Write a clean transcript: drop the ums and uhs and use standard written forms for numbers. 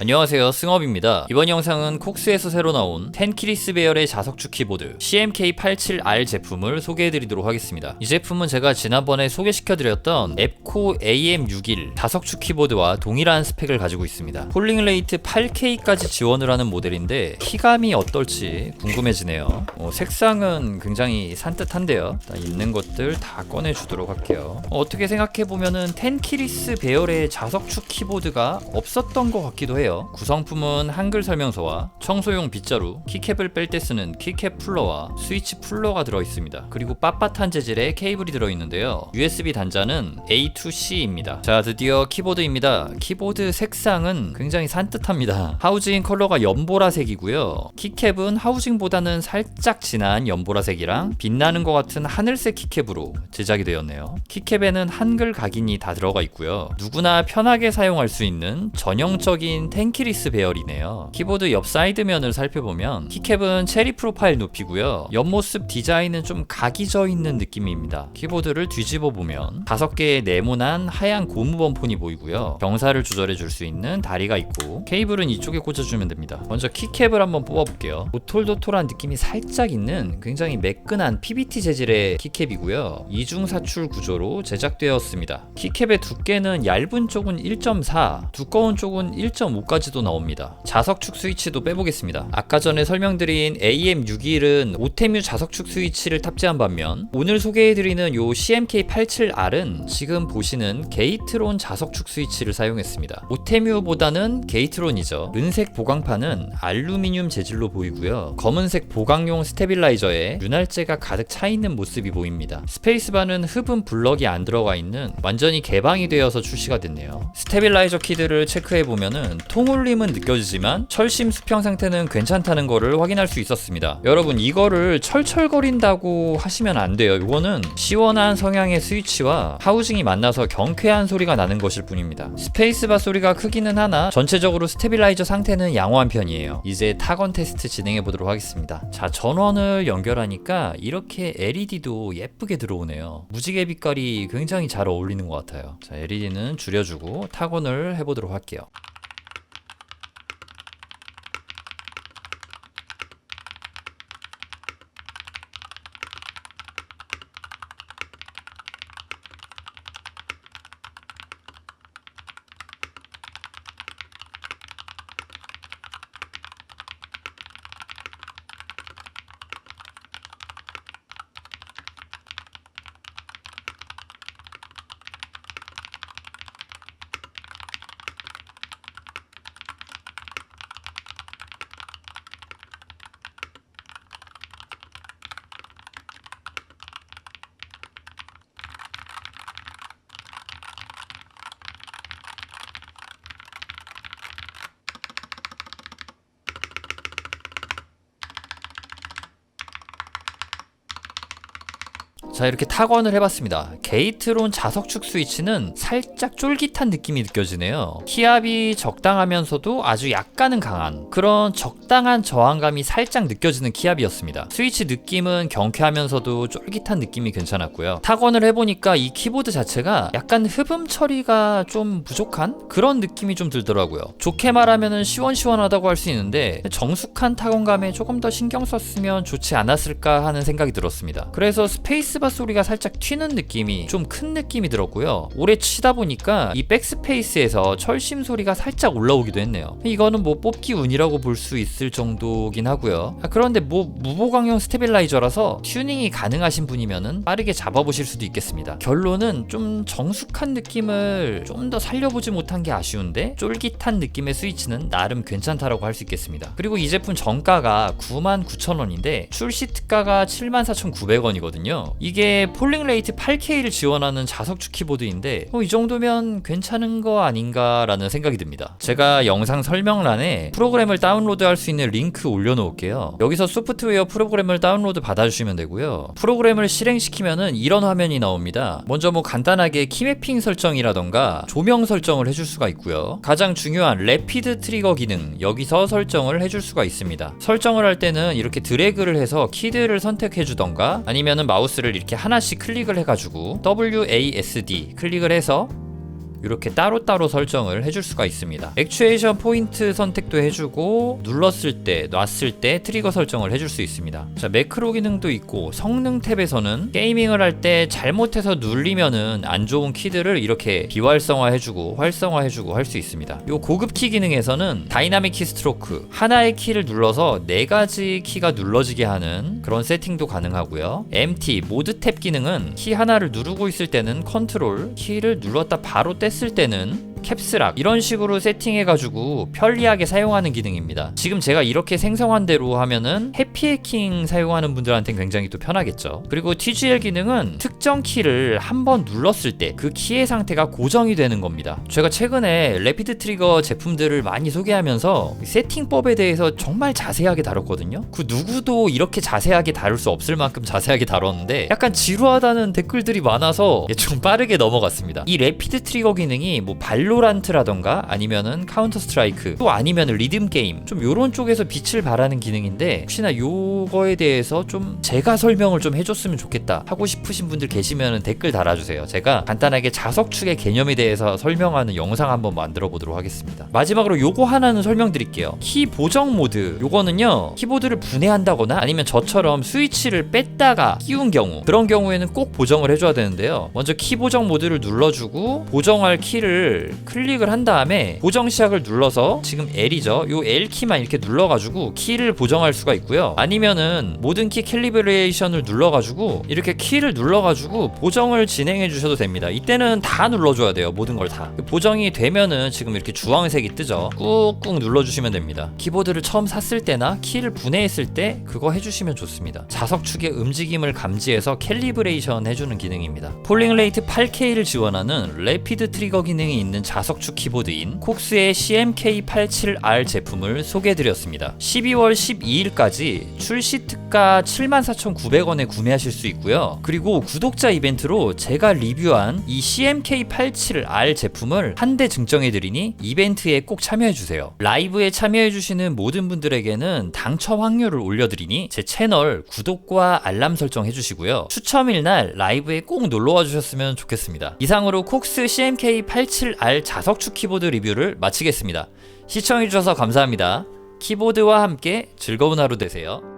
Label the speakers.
Speaker 1: 안녕하세요, 승업입니다. 이번 영상은 콕스에서 새로 나온 텐키리스 배열의 자석축 키보드 CMK87R 제품을 소개해드리도록 하겠습니다. 이 제품은 제가 지난번에 소개시켜드렸던 앱코 AM61 자석축 키보드와 동일한 스펙을 가지고 있습니다. 폴링 레이트 8K까지 지원을 하는 모델인데 키감이 어떨지 궁금해지네요. 색상은 굉장히 산뜻한데요. 있는 것들 다 꺼내주도록 할게요. 어떻게 생각해보면은 텐키리스 배열의 자석축 키보드가 없었던 것 같기도 해요. 구성품은 한글 설명서와 청소용 빗자루, 키캡을 뺄 때 쓰는 키캡 풀러와 스위치 풀러가 들어있습니다. 그리고 빳빳한 재질의 케이블이 들어있는데요. USB 단자는 A2C입니다. 자, 드디어 키보드입니다. 키보드 색상은 굉장히 산뜻합니다. 하우징 컬러가 연보라색이고요. 키캡은 하우징보다는 살짝 진한 연보라색이랑 빛나는 것 같은 하늘색 키캡으로 제작이 되었네요. 키캡에는 한글 각인이 다 들어가 있고요. 누구나 편하게 사용할 수 있는 전형적인 텐키리스 배열이네요. 키보드 옆 사이드면을 살펴보면 키캡은 체리 프로파일 높이고요. 옆모습 디자인은 좀 각이 져 있는 느낌입니다. 키보드를 뒤집어 보면 5개의 네모난 하얀 고무 범폰이 보이고요. 경사를 조절해 줄 수 있는 다리가 있고 케이블은 이쪽에 꽂아주면 됩니다. 먼저 키캡을 한번 뽑아볼게요. 도톨도톨한 느낌이 살짝 있는 굉장히 매끈한 PBT 재질의 키캡이고요. 이중사출 구조로 제작되었습니다. 키캡의 두께는 얇은 쪽은 1.4, 두꺼운 쪽은 1.5까지도 나옵니다. 자석축 스위치도 빼보겠습니다. 아까 전에 설명드린 AM61은 오테뮤 자석축 스위치를 탑재한 반면 오늘 소개해드리는 요 CMK87R은 지금 보시는 게이트론 자석축 스위치를 사용했습니다. 오테뮤보다는 게이트론이죠. 은색 보강판은 알루미늄 재질로 보이고요. 검은색 보강용 스테빌라이저에 윤활제가 가득 차있는 모습이 보입니다. 스페이스바는 흡음 블럭이 안 들어가 있는 완전히 개방이 되어서 출시가 됐네요. 스테빌라이저 키드를 체크해보면은 통울림은 느껴지지만 철심 수평 상태는 괜찮다는 거를 확인할 수 있었습니다. 여러분, 이거를 철철거린다고 하시면 안 돼요. 이거는 시원한 성향의 스위치와 하우징이 만나서 경쾌한 소리가 나는 것일 뿐입니다. 스페이스바 소리가 크기는 하나 전체적으로 스테빌라이저 상태는 양호한 편이에요. 이제 타건 테스트 진행해 보도록 하겠습니다. 자, 전원을 연결하니까 이렇게 LED도 예쁘게 들어오네요. 무지개 빛깔이 굉장히 잘 어울리는 것 같아요. 자, LED는 줄여주고 타건을 해보도록 할게요. 자, 이렇게 타건을 해봤습니다. 게이트론 자석축 스위치는 살짝 쫄깃한 느낌이 느껴지네요. 키압이 적당하면서도 아주 약간은 강한 그런 적당한 저항감이 살짝 느껴지는 키압이었습니다. 스위치 느낌은 경쾌하면서도 쫄깃한 느낌이 괜찮았고요. 타건을 해보니까 이 키보드 자체가 약간 흡음 처리가 좀 부족한 그런 느낌이 좀 들더라고요. 좋게 말하면 시원시원하다고 할 수 있는데 정숙한 타건감에 조금 더 신경 썼으면 좋지 않았을까 하는 생각이 들었습니다. 그래서 스페이스바 소리가 살짝 튀는 느낌이 좀 큰 느낌이 들었고요. 오래 치다 보니까 이 백스페이스에서 철심 소리가 살짝 올라오기도 했네요. 이거는 뭐 뽑기 운이라고 볼 수 있을 정도긴 하고요. 그런데 뭐 무보강용 스테빌라이저라서 튜닝이 가능하신 분이면은 빠르게 잡아보실 수도 있겠습니다. 결론은 좀 정숙한 느낌을 좀 더 살려보지 못한 게 아쉬운데 쫄깃한 느낌의 스위치는 나름 괜찮다라고 할 수 있겠습니다. 그리고 이 제품 정가가 99,000원인데 출시 특가가 74,900원이거든요. 이게 폴링 레이트 8K를 지원하는 자석축 키보드인데 이 정도면 괜찮은 거 아닌가라는 생각이 듭니다. 제가 영상 설명란에 프로그램을 다운로드할 수 있는 링크 올려놓을게요. 여기서 소프트웨어 프로그램을 다운로드 받아주시면 되고요. 프로그램을 실행시키면은 이런 화면이 나옵니다. 먼저 뭐 간단하게 키매핑 설정이라던가 조명 설정을 해줄 수가 있고요. 가장 중요한 래피드 트리거 기능, 여기서 설정을 해줄 수가 있습니다. 설정을 할 때는 이렇게 드래그를 해서 키드를 선택해 주던가 아니면은 마우스를 이렇게 하나씩 클릭을 해가지고 WASD 클릭을 해서 이렇게 따로따로 설정을 해줄 수가 있습니다. 액추에이션 포인트 선택도 해주고 눌렀을 때, 놨을 때 트리거 설정을 해줄 수 있습니다. 자, 매크로 기능도 있고 성능 탭에서는 게이밍을 할 때 잘못해서 눌리면은 안 좋은 키들을 이렇게 비활성화해주고 활성화해주고 할 수 있습니다. 요 고급 키 기능에서는 다이나믹 키 스트로크, 하나의 키를 눌러서 4가지 키가 눌러지게 하는 그런 세팅도 가능하고요. MT 모드 탭 기능은 키 하나를 누르고 있을 때는 컨트롤, 키를 눌렀다 바로 뗐을 때는 캡스락, 이런 식으로 세팅해가지고 편리하게 사용하는 기능입니다. 지금 제가 이렇게 생성한 대로 하면은 해피해킹 사용하는 분들한테는 굉장히 또 편하겠죠. 그리고 TGL 기능은 특정 키를 한번 눌렀을 때 그 키의 상태가 고정이 되는 겁니다. 제가 최근에 래피드 트리거 제품들을 많이 소개하면서 세팅법에 대해서 정말 자세하게 다뤘거든요. 그 누구도 이렇게 자세하게 다룰 수 없을 만큼 자세하게 다뤘는데 약간 지루하다는 댓글들이 많아서 좀 빠르게 넘어갔습니다. 이 래피드 트리거 기능이 뭐 발로란트라던가 아니면은 카운터 스트라이크, 또 아니면은 리듬 게임, 좀 요런 쪽에서 빛을 발하는 기능인데 혹시나 요거에 대해서 좀 제가 설명을 좀 해줬으면 좋겠다 하고 싶으신 분들 계시면은 댓글 달아주세요. 제가 간단하게 자석축의 개념에 대해서 설명하는 영상 한번 만들어 보도록 하겠습니다. 마지막으로 요거 하나는 설명드릴게요. 키 보정 모드, 요거는요 키보드를 분해한다거나 아니면 저처럼 스위치를 뺐다가 끼운 경우, 그런 경우에는 꼭 보정을 해줘야 되는데요. 먼저 키 보정 모드를 눌러주고 보정할 키를 클릭을 한 다음에 보정 시작을 눌러서, 지금 L이죠, 요 L키만 이렇게 눌러가지고 키를 보정할 수가 있고요. 아니면은 모든 키 캘리브레이션을 눌러가지고 이렇게 키를 눌러가지고 보정을 진행해 주셔도 됩니다. 이때는 다 눌러줘야 돼요. 모든 걸 다. 보정이 되면은 지금 이렇게 주황색이 뜨죠. 꾹꾹 눌러주시면 됩니다. 키보드를 처음 샀을 때나 키를 분해했을 때 그거 해주시면 좋습니다. 자석축의 움직임을 감지해서 캘리브레이션 해주는 기능입니다. 폴링 레이트 8K를 지원하는 래피드 트리거 기능이 있는 자석축 키보드인 콕스의 CMK87R 제품을 소개해드렸습니다. 12월 12일까지 출시 특가 74,900원에 구매하실 수 있고요. 그리고 구독자 이벤트로 제가 리뷰한 이 CMK87R 제품을 한 대 증정해드리니 이벤트에 꼭 참여해주세요. 라이브에 참여해주시는 모든 분들에게는 당첨 확률을 올려드리니 제 채널 구독과 알람 설정 해주시고요. 추첨일 날 라이브에 꼭 놀러와 주셨으면 좋겠습니다. 이상으로 콕스 CMK87R 자석축 키보드 리뷰를 마치겠습니다. 시청해주셔서 감사합니다. 키보드와 함께 즐거운 하루 되세요.